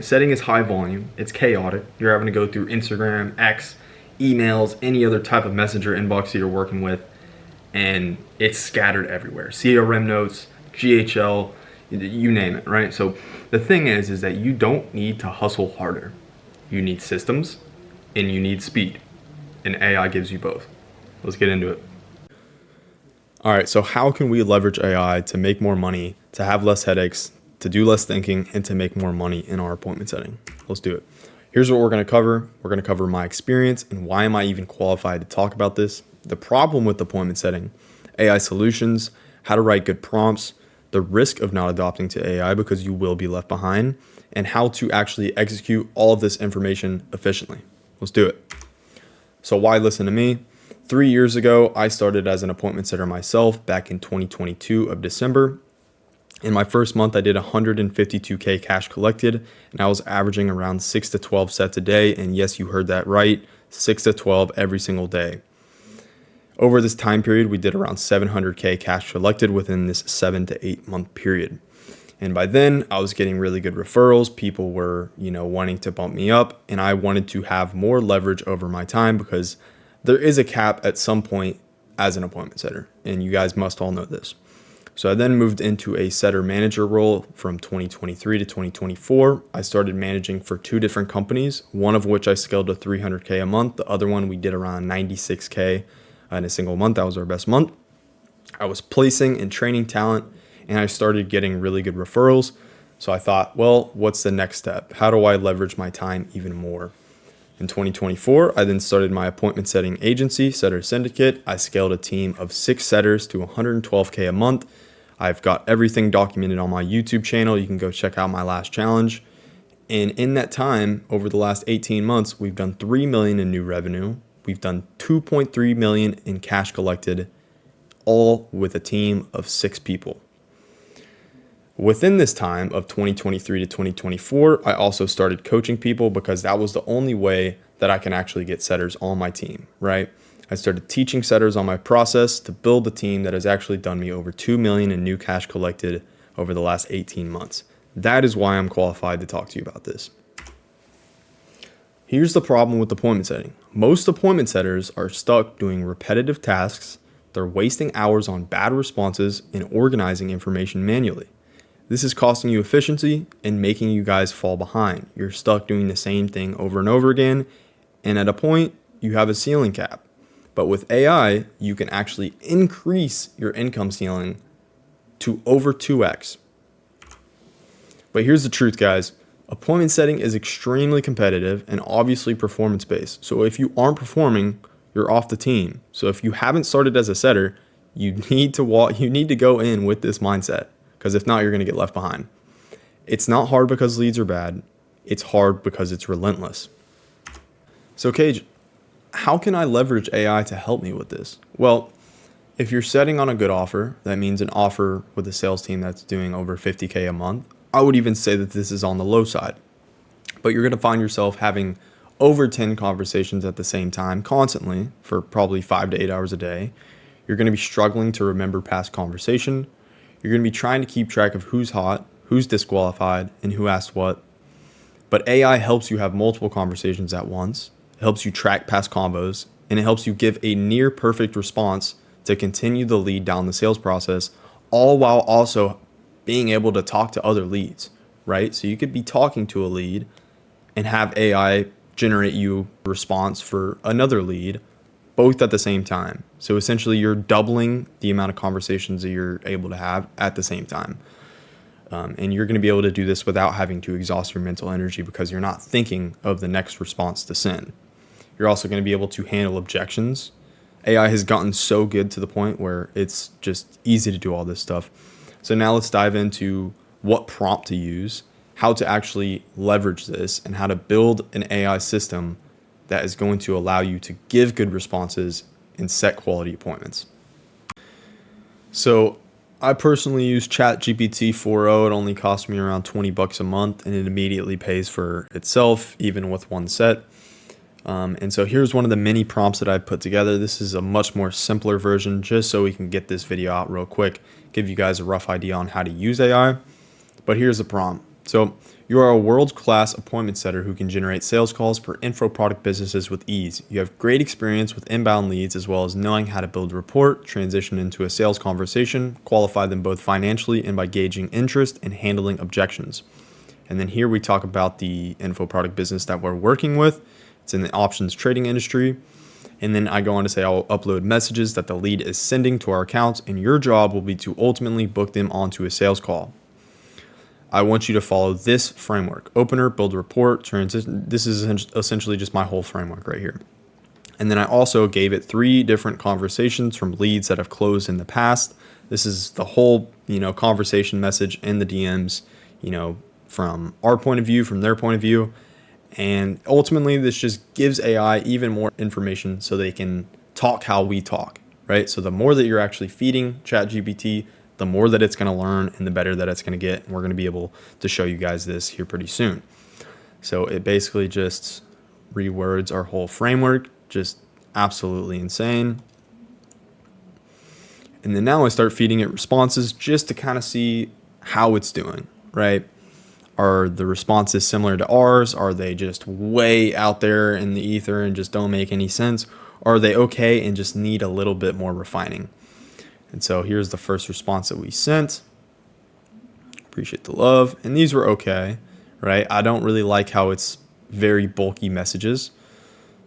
Setting is high volume, it's chaotic. You're having to go through Instagram, X, emails, any other type of messenger inbox that you're working with, and it's scattered everywhere. CRM notes, GHL, you name it, right? So the thing is that you don't need to hustle harder. You need systems and you need speed, and AI gives you both. Let's get into it. All right, so how can we leverage AI to make more money, to have less headaches, to do less thinking, and to make more money in our appointment setting? Let's do it. Here's what we're going to cover. We're going to cover my experience and why am I even qualified to talk about this, the problem with appointment setting, AI solutions, how to write good prompts, the risk of not adopting to AI because you will be left behind, and how to actually execute all of this information efficiently. Let's do it. So why listen to me? 3 years ago, I started as an appointment setter myself back in 2022 of December. In my first month, I did 152K cash collected, and I was averaging around 6 to 12 sets a day. And yes, you heard that right, 6 to 12 every single day. Over this time period, we did around 700K cash collected within this 7 to 8 month period. And by then, I was getting really good referrals. People were, wanting to bump me up, and I wanted to have more leverage over my time because there is a cap at some point as an appointment setter, and you guys must all know this. So I then moved into a setter manager role from 2023 to 2024. I started managing for 2 different companies, one of which I scaled to 300K a month. The other one we did around 96K in a single month. That was our best month. I was placing and training talent, and I started getting really good referrals. So I thought, well, what's the next step? How do I leverage my time even more? In 2024, I then started my appointment setting agency, Setter Syndicate. I scaled a team of 6 setters to 112K a month. I've got everything documented on my YouTube channel. You can go check out my last challenge. And in that time, over the last 18 months, we've done $3 million in new revenue. We've done $2.3 million in cash collected, all with a team of 6 people. Within this time of 2023 to 2024, I also started coaching people because that was the only way that I can actually get setters on my team, right? I started teaching setters on my process to build a team that has actually done me over $2 million in new cash collected over the last 18 months. That is why I'm qualified to talk to you about this. Here's the problem with appointment setting. Most appointment setters are stuck doing repetitive tasks. They're wasting hours on bad responses and organizing information manually. This is costing you efficiency and making you guys fall behind. You're stuck doing the same thing over and over again, and at a point, you have a ceiling cap. But with AI, you can actually increase your income ceiling to over 2x. But here's the truth, guys. Appointment setting is extremely competitive and obviously performance-based. So if you aren't performing, you're off the team. So if you haven't started as a setter, you need to go in with this mindset. Because if not, you're going to get left behind. It's not hard because leads are bad. It's hard because it's relentless. So Cage, how can I leverage AI to help me with this? Well, if you're setting on a good offer, that means an offer with a sales team that's doing over 50K a month. I would even say that this is on the low side. But you're going to find yourself having over 10 conversations at the same time constantly for probably 5 to 8 hours a day. You're going to be struggling to remember past conversation. You're going to be trying to keep track of who's hot, who's disqualified, and who asked what. But AI helps you have multiple conversations at once. It helps you track past combos, and it helps you give a near perfect response to continue the lead down the sales process, all while also being able to talk to other leads, right? So you could be talking to a lead and have AI generate you a response for another lead, both at the same time. So essentially you're doubling the amount of conversations that you're able to have at the same time. And you're going to be able to do this without having to exhaust your mental energy because you're not thinking of the next response to send. You're also going to be able to handle objections. AI has gotten so good to the point where it's just easy to do all this stuff. So now let's dive into what prompt to use, how to actually leverage this, and how to build an AI system that is going to allow you to give good responses and set quality appointments. So I personally use ChatGPT 4.0. It only costs me around $20 a month, and it immediately pays for itself, even with one set. And so here's one of the many prompts that I've put together. This is a much more simpler version, just so we can get this video out real quick, give you guys a rough idea on how to use AI. But here's the prompt. So you are a world-class appointment setter who can generate sales calls for info product businesses with ease. You have great experience with inbound leads as well as knowing how to build rapport, transition into a sales conversation, qualify them both financially and by gauging interest and handling objections. And then here we talk about the info product business that we're working with. It's in the options trading industry. And then I go on to say I'll upload messages that the lead is sending to our accounts, and your job will be to ultimately book them onto a sales call. I want you to follow this framework: opener, build rapport, transition. This is essentially just my whole framework right here. And then I also gave it 3 different conversations from leads that have closed in the past. This is the whole, conversation message in the DMs, from our point of view, from their point of view. And ultimately, this just gives AI even more information so they can talk how we talk, right? So the more that you're actually feeding ChatGPT, the more that it's going to learn and the better that it's going to get. And we're going to be able to show you guys this here pretty soon. So it basically just rewords our whole framework, just absolutely insane. And then now I start feeding it responses just to kind of see how it's doing, right? Are the responses similar to ours? Are they just way out there in the ether and just don't make any sense? Or are they okay and just need a little bit more refining? And so here's the first response that we sent. Appreciate the love. And these were okay, right? I don't really like how it's very bulky messages.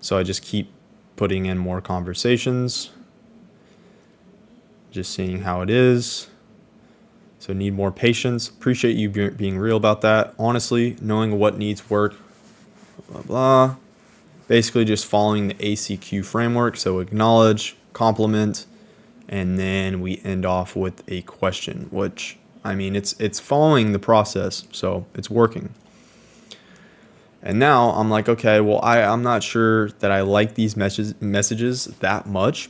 So I just keep putting in more conversations. Just seeing how it is. So need more patience. Appreciate you being real about that. Honestly, knowing what needs work, blah, blah. Basically just following the ACQ framework. So acknowledge, compliment, and then we end off with a question, which, it's following the process, so it's working. And now I'm like, okay, well, I'm not sure that I like these messages that much.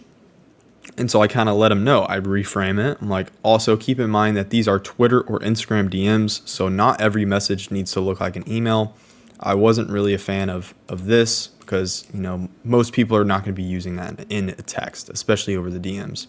And so I kind of let them know. I reframe it. I'm like, also keep in mind that these are Twitter or Instagram DMs, so not every message needs to look like an email. I wasn't really a fan of this because, most people are not going to be using that in a text, especially over the DMs.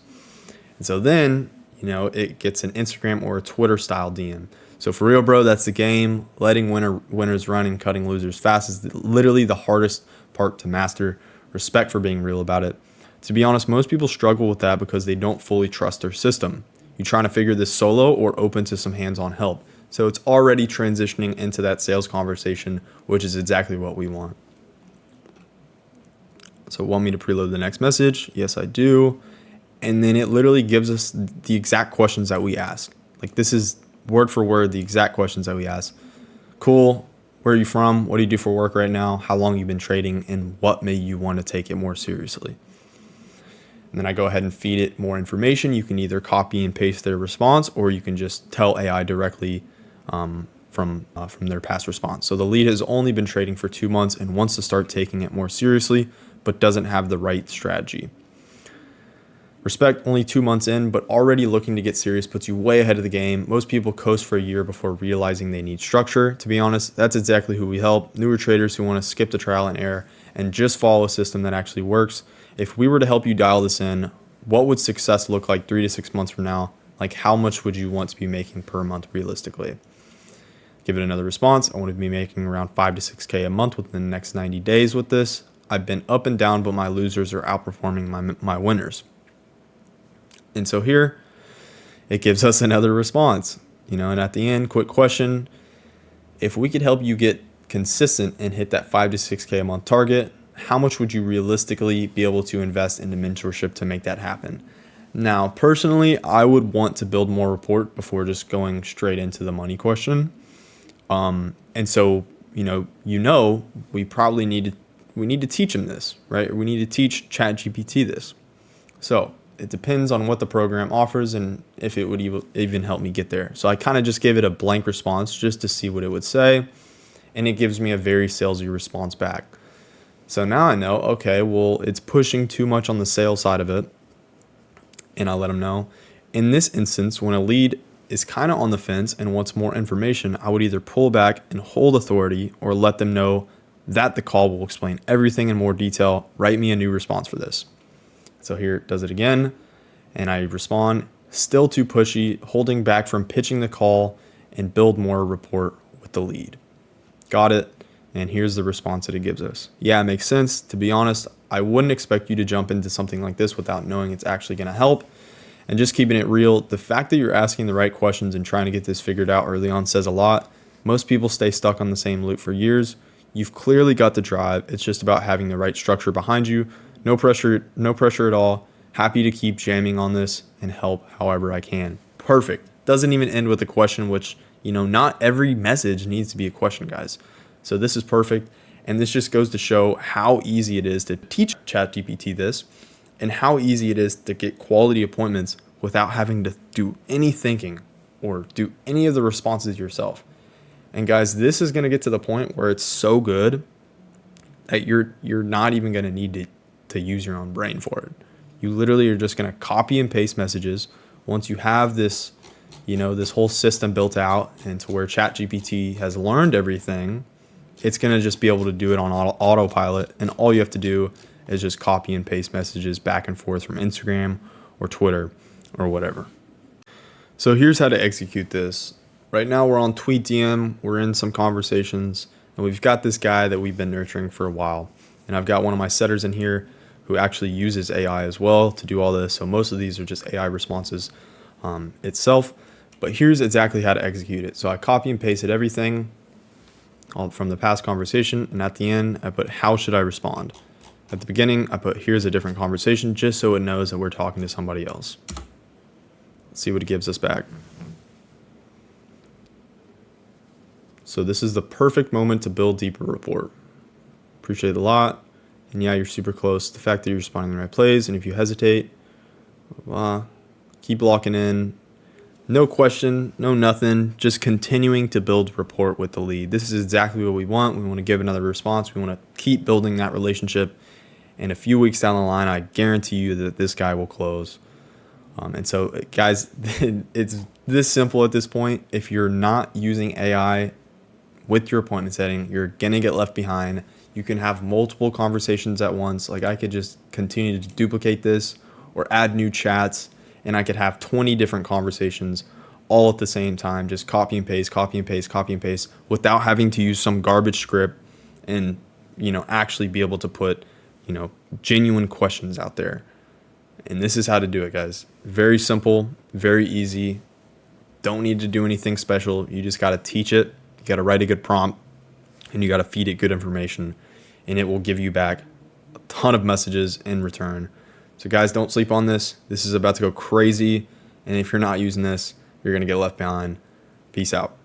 And so then, it gets an Instagram or a Twitter style DM. So for real, bro, that's the game. Letting winners run and cutting losers fast is literally the hardest part to master. Respect for being real about it. To be honest, most people struggle with that because they don't fully trust their system. You trying to figure this solo or open to some hands-on help? So it's already transitioning into that sales conversation, which is exactly what we want. So want me to preload the next message? Yes, I do. And then it literally gives us the exact questions that we ask. Like, this is word for word the exact questions that we ask. Cool. Where are you from? What do you do for work right now? How long you been trading? And what made you want to take it more seriously? And then I go ahead and feed it more information. You can either copy and paste their response, or you can just tell AI directly from their past response. So the lead has only been trading for 2 months and wants to start taking it more seriously, but doesn't have the right strategy. Respect, only 2 months in, but already looking to get serious puts you way ahead of the game. Most people coast for a year before realizing they need structure. To be honest, that's exactly who we help. Newer traders who want to skip the trial and error and just follow a system that actually works. If we were to help you dial this in, what would success look like 3 to 6 months from now? Like, how much would you want to be making per month realistically? Give it another response. I want to be making around 5 to 6K a month within the next 90 days with this. I've been up and down, but my losers are outperforming my winners. And so here, it gives us another response. And at the end, quick question. If we could help you get consistent and hit that 5 to 6K a month target, how much would you realistically be able to invest into mentorship to make that happen? Now, personally, I would want to build more rapport before just going straight into the money question. And so, we probably need to teach him this, right? We need to teach ChatGPT this. So it depends on what the program offers and if it would even help me get there. So I kind of just gave it a blank response just to see what it would say. And it gives me a very salesy response back. So now I know, okay, well, it's pushing too much on the sales side of it. And I let them know. In this instance, when a lead is kind of on the fence and wants more information, I would either pull back and hold authority or let them know that the call will explain everything in more detail. Write me a new response for this. So here it does it again. And I respond, still too pushy, holding back from pitching the call and build more rapport with the lead. Got it. And here's the response that it gives us. Yeah, it makes sense. To be honest, I wouldn't expect you to jump into something like this without knowing it's actually going to help. And just keeping it real, the fact that you're asking the right questions and trying to get this figured out early on says a lot. Most people stay stuck on the same loop for years. You've clearly got the drive. It's just about having the right structure behind you. No pressure at all. Happy to keep jamming on this and help however I can. Perfect. Doesn't even end with a question, which, not every message needs to be a question, guys. So this is perfect. And this just goes to show how easy it is to teach ChatGPT this and how easy it is to get quality appointments without having to do any thinking or do any of the responses yourself. And guys, this is going to get to the point where it's so good that you're not even going to need to use your own brain for it. You literally are just going to copy and paste messages. Once you have this, this whole system built out and to where ChatGPT has learned everything, it's going to just be able to do it on autopilot. And all you have to do is just copy and paste messages back and forth from Instagram or Twitter or whatever. So here's how to execute this. Right now we're on TweetDM. We're in some conversations and we've got this guy that we've been nurturing for a while. And I've got one of my setters in here who actually uses AI as well to do all this. So most of these are just AI responses itself. But here's exactly how to execute it. So I copy and pasted everything from the past conversation. And at the end, I put, how should I respond? At the beginning, I put, here's a different conversation, just so it knows that we're talking to somebody else. Let's see what it gives us back. So this is the perfect moment to build deeper rapport. Appreciate it a lot. And yeah, you're super close. The fact that you're responding to the right plays. And if you hesitate, keep locking in. No question, no nothing, just continuing to build rapport with the lead. This is exactly what we want. We want to give another response. We want to keep building that relationship. And a few weeks down the line, I guarantee you that this guy will close. And so, guys, it's this simple at this point. If you're not using AI with your appointment setting, you're going to get left behind. You can have multiple conversations at once. Like I could just continue to duplicate this or add new chats. And I could have 20 different conversations all at the same time, just copy and paste, copy and paste, copy and paste, without having to use some garbage script and, actually be able to put, genuine questions out there. And this is how to do it, guys. Very simple, very easy. Don't need to do anything special. You just got to teach it. You got to write a good prompt and you got to feed it good information and it will give you back a ton of messages in return. So guys, don't sleep on this. This is about to go crazy. And if you're not using this, you're going to get left behind. Peace out.